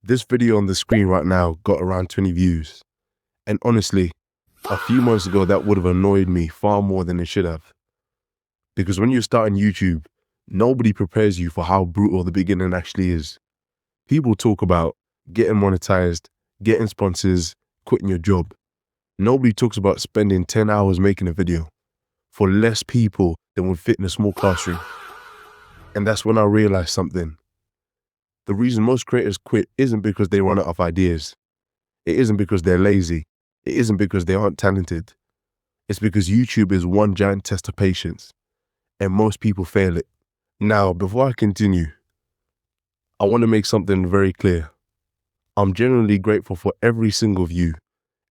This video on the screen right now got around 20 views. And honestly, a few months ago, that would have annoyed me far more than it should have. Because when you're starting YouTube, nobody prepares you for how brutal the beginning actually is. People talk about getting monetized, getting sponsors, quitting your job. Nobody talks about spending 10 hours making a video for less people than would fit in a small classroom. And that's when I realized something. The reason most creators quit isn't because they run out of ideas. It isn't because they're lazy. It isn't because they aren't talented. It's because YouTube is one giant test of patience, and most people fail it. Now, before I continue, I want to make something very clear. I'm genuinely grateful for every single view,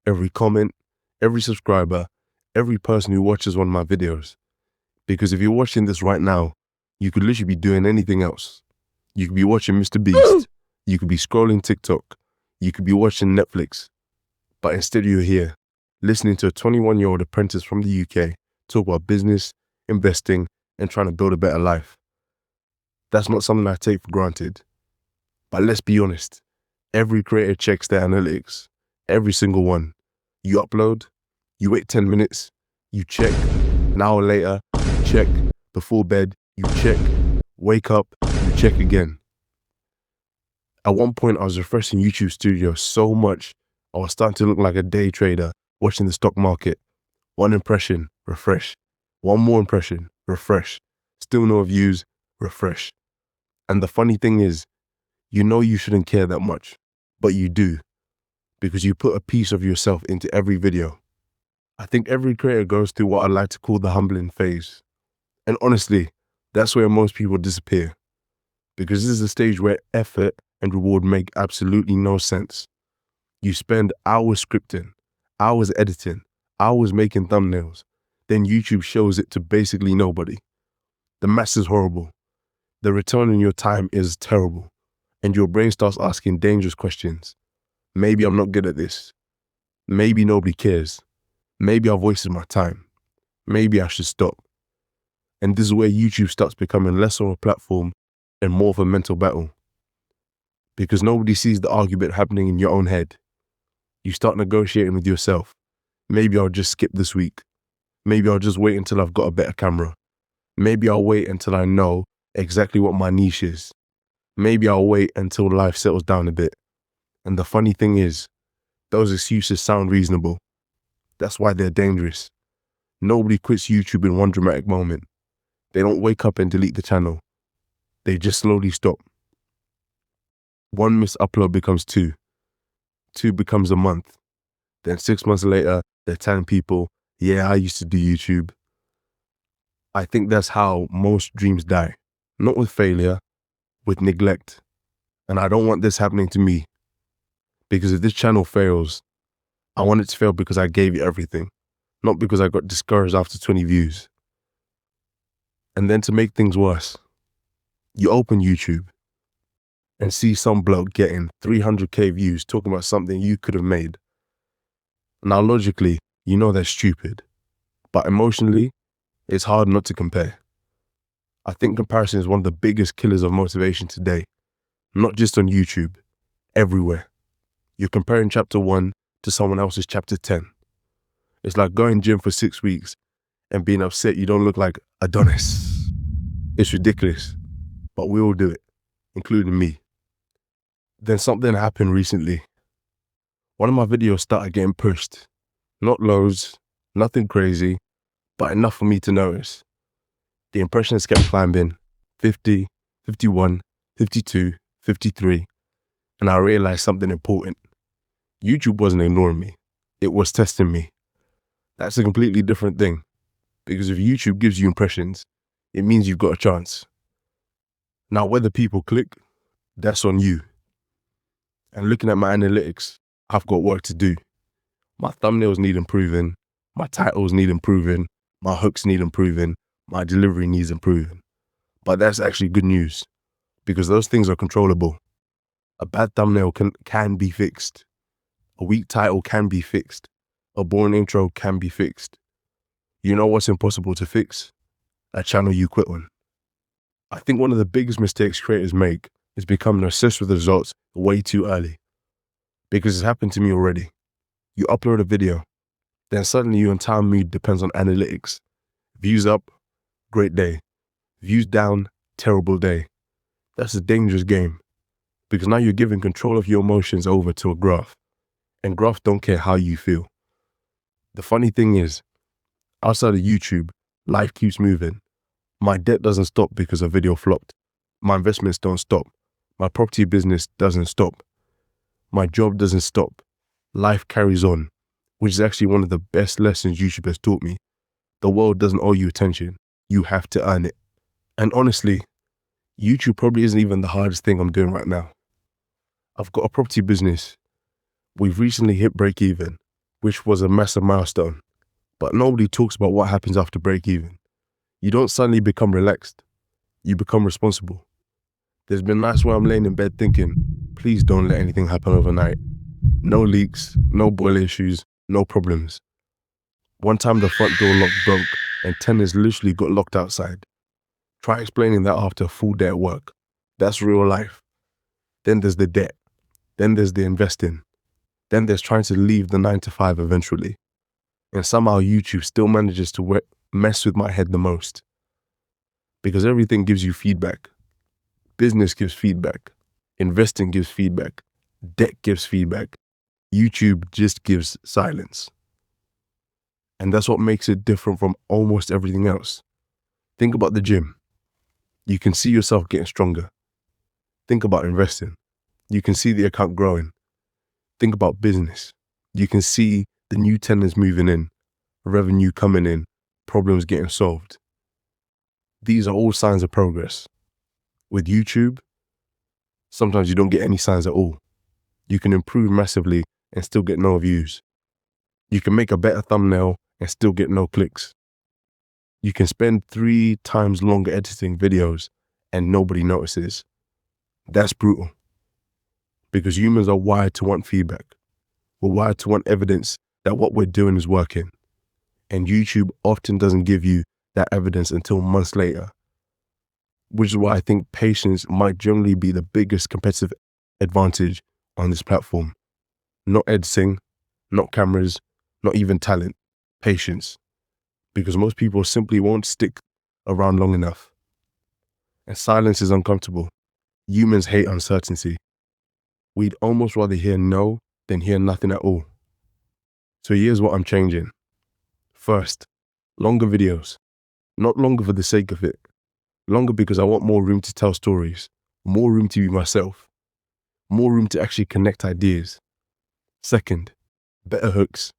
every comment, every subscriber, every person who watches one of my videos. Because if you're watching this right now, you could literally be doing anything else. You could be watching Mr. Beast. You could be scrolling TikTok. You could be watching Netflix. But instead you're here, listening to a 21-year-old apprentice from the UK talk about business, investing, and trying to build a better life. That's not something I take for granted. But let's be honest, every creator checks their analytics. Every single one. You upload, you wait 10 minutes, you check, an hour later, you check, before bed, you check, wake up, you check again. At one point, I was refreshing YouTube Studio so much, I was starting to look like a day trader watching the stock market. One impression, refresh. One more impression, refresh. Still no views, refresh. And the funny thing is, you know you shouldn't care that much, but you do, because you put a piece of yourself into every video. I think every creator goes through what I like to call the humbling phase. And honestly, that's where most people disappear. Because this is a stage where effort and reward make absolutely no sense. You spend hours scripting, hours editing, hours making thumbnails. Then YouTube shows it to basically nobody. The maths is horrible. The return on your time is terrible. And your brain starts asking dangerous questions. Maybe I'm not good at this. Maybe nobody cares. Maybe I've wasted my time. Maybe I should stop. And this is where YouTube starts becoming less of a platform and more of a mental battle. Because nobody sees the argument happening in your own head. You start negotiating with yourself. Maybe I'll just skip this week. Maybe I'll just wait until I've got a better camera. Maybe I'll wait until I know exactly what my niche is. Maybe I'll wait until life settles down a bit. And the funny thing is, those excuses sound reasonable. That's why they're dangerous. Nobody quits YouTube in one dramatic moment. They don't wake up and delete the channel. They just slowly stop. One missed upload becomes two. Two becomes a month. Then 6 months later, they're telling people, yeah, I used to do YouTube. I think that's how most dreams die. Not with failure, with neglect. And I don't want this happening to me. Because if this channel fails, I want it to fail because I gave it everything, not because I got discouraged after 20 views. And then to make things worse, you open YouTube and see some bloke getting 300k views talking about something you could have made. Now logically, you know that's stupid, but emotionally, it's hard not to compare. I think comparison is one of the biggest killers of motivation today, not just on YouTube, everywhere. You're comparing chapter 1 to someone else's chapter 10. It's like going gym for 6 weeks and being upset you don't look like Adonis. It's ridiculous, but we all do it, including me. Then something happened recently. One of my videos started getting pushed. Not loads, nothing crazy, but enough for me to notice. The impressions kept climbing, 50, 51, 52, 53, and I realized something important. YouTube wasn't ignoring me. It was testing me. That's a completely different thing. Because if YouTube gives you impressions, it means you've got a chance. Now, whether people click, that's on you. And looking at my analytics, I've got work to do. My thumbnails need improving. My titles need improving. My hooks need improving. My delivery needs improving. But that's actually good news, because those things are controllable. A bad thumbnail can be fixed. A weak title can be fixed. A boring intro can be fixed. You know what's impossible to fix? A channel you quit on. I think one of the biggest mistakes creators make is becoming obsessed with the results way too early. Because it's happened to me already. You upload a video, then suddenly your entire mood depends on analytics. Views up, great day. Views down, terrible day. That's a dangerous game, because now you're giving control of your emotions over to a graph, and graphs don't care how you feel. The funny thing is, outside of YouTube, life keeps moving. My debt doesn't stop because a video flopped. My investments don't stop. My property business doesn't stop. My job doesn't stop. Life carries on, which is actually one of the best lessons YouTube has taught me. The world doesn't owe you attention. You have to earn it. And honestly, YouTube probably isn't even the hardest thing I'm doing right now. I've got a property business. We've recently hit break even, which was a massive milestone. But nobody talks about what happens after break even. You don't suddenly become relaxed. You become responsible. There's been nights where I'm laying in bed thinking, please don't let anything happen overnight. No leaks, no boiler issues, no problems. One time the front door lock broke and tenants literally got locked outside. Try explaining that after a full day at work. That's real life. Then there's the debt. Then there's the investing. Then there's trying to leave the 9 to 5 eventually. And somehow YouTube still manages to mess with my head the most. Because everything gives you feedback. Business gives feedback. Investing gives feedback. Debt gives feedback. YouTube just gives silence. And that's what makes it different from almost everything else. Think about the gym. You can see yourself getting stronger. Think about investing. You can see the account growing. Think about business. You can see the new tenants moving in, revenue coming in, problems getting solved. These are all signs of progress. With YouTube, sometimes you don't get any signs at all. You can improve massively and still get no views. You can make a better thumbnail and still get no clicks. You can spend 3 times longer editing videos and nobody notices. That's brutal. Because humans are wired to want feedback. We're wired to want evidence that what we're doing is working. And YouTube often doesn't give you that evidence until months later. Which is why I think patience might generally be the biggest competitive advantage on this platform. Not editing, not cameras, not even talent. Patience. Because most people simply won't stick around long enough. And silence is uncomfortable. Humans hate uncertainty. We'd almost rather hear no than hear nothing at all. So here's what I'm changing. First, longer videos. Not longer for the sake of it. Longer because I want more room to tell stories, more room to be myself, more room to actually connect ideas. Second, better hooks.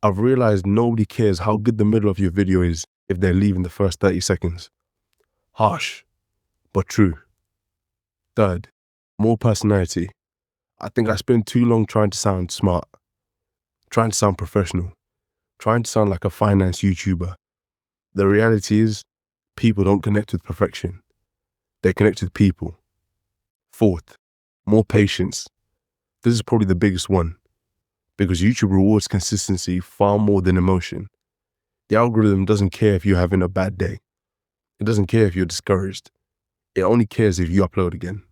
I've realized nobody cares how good the middle of your video is if they're leaving the first 30 seconds. Harsh, but true. Third, more personality. I think I spend too long trying to sound smart, trying to sound professional, trying to sound like a finance YouTuber. The reality is, people don't connect with perfection. They connect with people. Fourth, more patience. This is probably the biggest one, because YouTube rewards consistency far more than emotion. The algorithm doesn't care if you're having a bad day. It doesn't care if you're discouraged. It only cares if you upload again.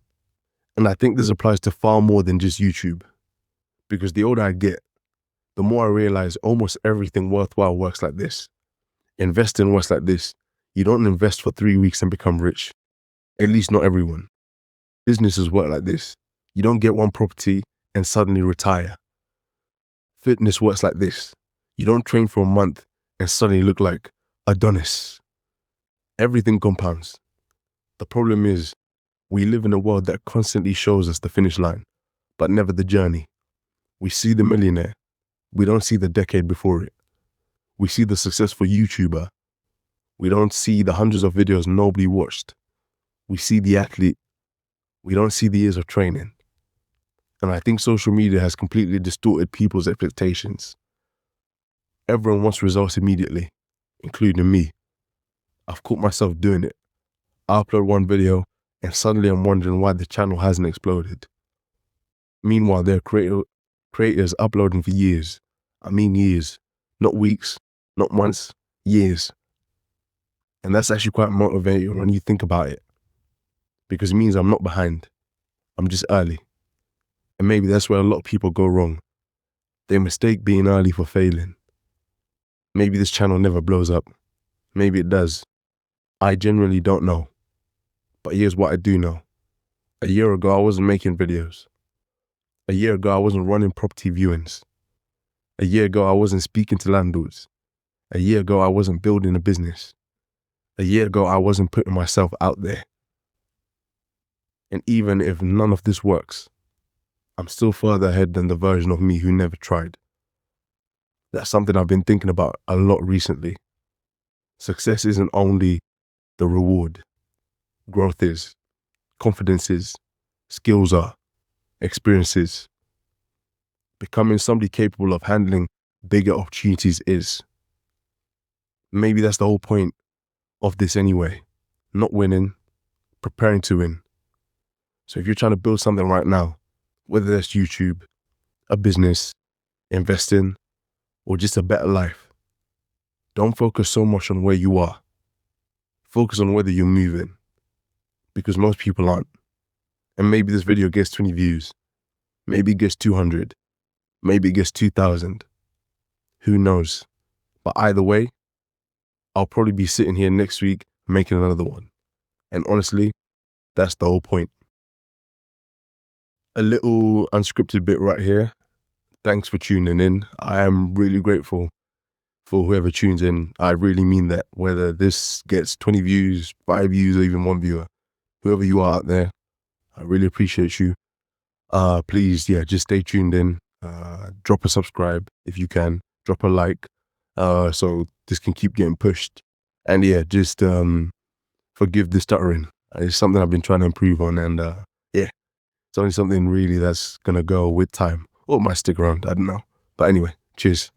And I think this applies to far more than just YouTube, because the older I get, the more I realize almost everything worthwhile works like this. Investing works like this. You don't invest for 3 weeks and become rich. At least not everyone. Businesses work like this. You don't get one property and suddenly retire. Fitness works like this. You don't train for a month and suddenly look like Adonis. Everything compounds. The problem is, we live in a world that constantly shows us the finish line, but never the journey. We see the millionaire. We don't see the decade before it. We see the successful YouTuber. We don't see the hundreds of videos nobody watched. We see the athlete. We don't see the years of training. And I think social media has completely distorted people's expectations. Everyone wants results immediately, including me. I've caught myself doing it. I upload one video and suddenly I'm wondering why the channel hasn't exploded. Meanwhile, there are creators uploading for years. I mean years, not weeks, not months, years. And that's actually quite motivating when you think about it, because it means I'm not behind. I'm just early. And maybe that's where a lot of people go wrong. They mistake being early for failing. Maybe this channel never blows up. Maybe it does. I genuinely don't know. But here's what I do know. A year ago, I wasn't making videos. A year ago, I wasn't running property viewings. A year ago, I wasn't speaking to landlords. A year ago, I wasn't building a business. A year ago, I wasn't putting myself out there. And even if none of this works, I'm still further ahead than the version of me who never tried. That's something I've been thinking about a lot recently. Success isn't only the reward. Growth is, confidence is, skills are, experiences. Becoming somebody capable of handling bigger opportunities is. Maybe that's the whole point of this anyway. Not winning, preparing to win. So if you're trying to build something right now, whether that's YouTube, a business, investing, or just a better life, don't focus so much on where you are. Focus on whether you're moving, because most people aren't. And maybe this video gets 20 views. Maybe it gets 200. Maybe it gets 2,000. Who knows? But either way, I'll probably be sitting here next week making another one. And honestly, that's the whole point. A little unscripted bit right here. Thanks for tuning in. I am really grateful for whoever tunes in. I really mean that. Whether this gets 20 views, 5 views, or even 1 viewer, whoever you are out there, I really appreciate you. Please, just stay tuned in. Drop a subscribe if you can. Drop a like, so this can keep getting pushed. And just forgive the stuttering. It's something I've been trying to improve on, and it's only something really that's gonna go with time, or might stick around. I don't know. But anyway, cheers.